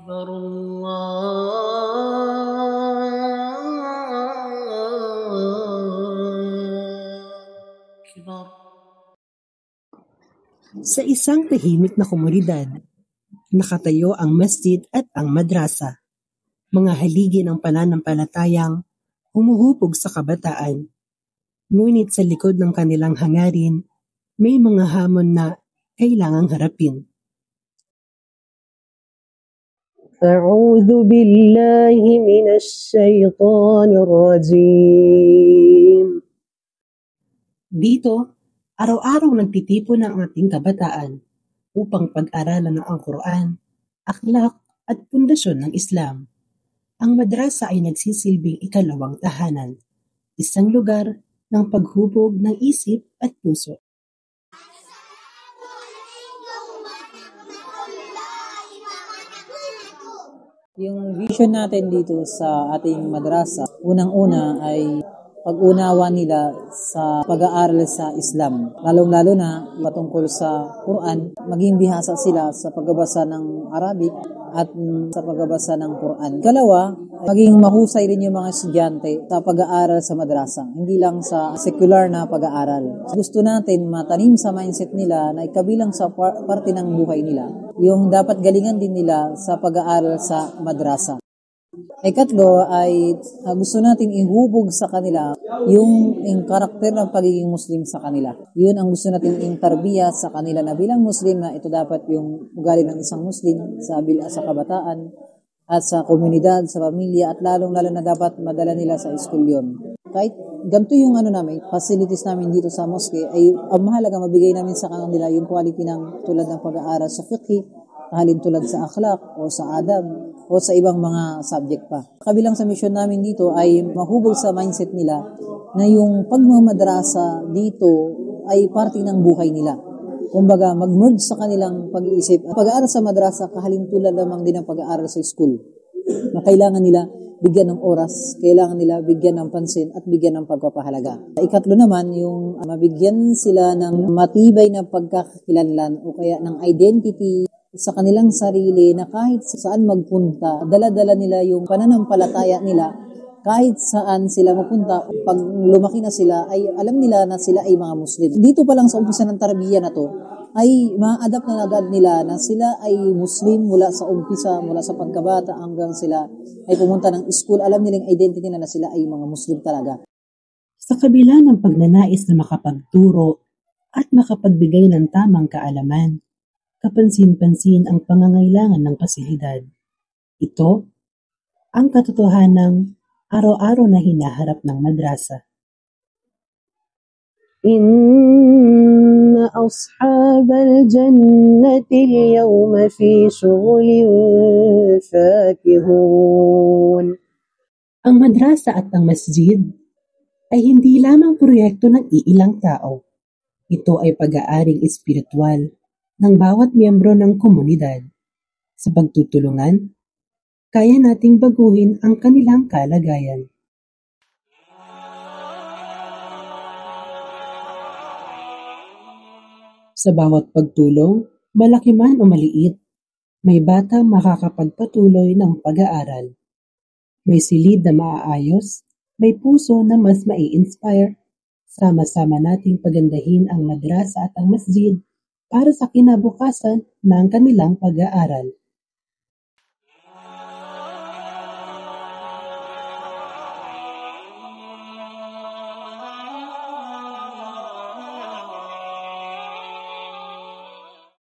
أكبر الله أكبر. Sa isang tahimik na komunidad, nakatayo ang masjid at ang madrasa, mga haligi ng pananampalatayang humuhubog sa kabataan. Ngunit sa likod ng kanilang hangarin, may mga hamon na kailangang harapin. أعوذ بالله من الشيطان الرجيم. Dito, araw-araw nagtitipon ang ating kabataan upang pag-aralan ang Quran, akhlak at pundasyon ng Islam. Ang madrasa ay nagsisilbing ikalawang tahanan, isang lugar ng paghubog ng isip at puso. Yung vision natin dito sa ating madrasa, unang-una ay pag-unawa nila sa pag-aaral sa Islam. Lalong-lalo na patungkol sa Quran, maging bihasa sila sa pagbabasa ng Arabic at sa pagbabasa ng Quran. Kalawa, maging mahusay rin yung mga estudyante sa pag-aaral sa madrasa, hindi lang sa secular na pag-aaral. Gusto natin matanim sa mindset nila na ikabilang sa parte ng buhay nila, yung dapat galingan din nila sa pag-aaral sa madrasa. Ikatlo ay gusto natin ihubog sa kanila yung karakter ng pagiging Muslim sa kanila. Yun ang gusto natin tarbiya sa kanila na bilang Muslim na ito dapat yung ugali ng isang Muslim sa kabataan at sa komunidad, sa pamilya at lalong-lalo na dapat madala nila sa school yun. Kahit ganito yung facilities namin dito sa mosque ay ang mahalaga mabigay namin sa kanila yung quality ng tulad ng pag-aaral sa fiqh, halin tulad sa akhlak o sa adab o sa ibang mga subject pa. Kabilang sa mission namin dito ay mahubog sa mindset nila na yung pagmamadrasa dito ay parte ng buhay nila. Kumbaga, mag-merge sa kanilang pag-iisip. Pag-aaral sa madrasa, kahalintulad lamang din ang pag-aaral sa school. Na kailangan nila bigyan ng oras, kailangan nila bigyan ng pansin at bigyan ng pagpapahalaga. Ikatlo naman, yung mabigyan sila ng matibay na pagkakakilanlan o kaya ng identity sa kanilang sarili na kahit saan magpunta, dala-dala nila yung pananampalataya nila kahit saan sila mapunta. Pag lumaki na sila, ay alam nila na sila ay mga Muslim. Dito pa lang sa umpisa ng tarbiyya na to, ay ma-adapt na agad nila na sila ay Muslim mula sa umpisa, mula sa pagkabata hanggang sila ay pumunta ng school. Alam nilang identity na sila ay mga Muslim talaga. Sa kabila ng pagnanais na makapagturo at makapagbigay ng tamang kaalaman, kapansin-pansin ang pangangailangan ng pasilidad. Ito ang katotohanang araw-araw na hinaharap ng madrasa. Inna ashabal jannati al-yawma fi shughulin fakihun. Ang madrasa at ang masjid ay hindi lamang proyekto ng iilang tao. Ito ay pag-aaring espiritual ng bawat miyembro ng komunidad. Sa pagtutulungan, kaya nating baguhin ang kanilang kalagayan. Sa bawat pagtulong, malaki man o maliit, may batang makakapagpatuloy ng pag-aaral. May silid na maaayos, may puso na mas mai-inspire. Sama-sama nating pagandahin ang madrasa at ang masjid para sa kinabukasan ng kanilang pag-aaral.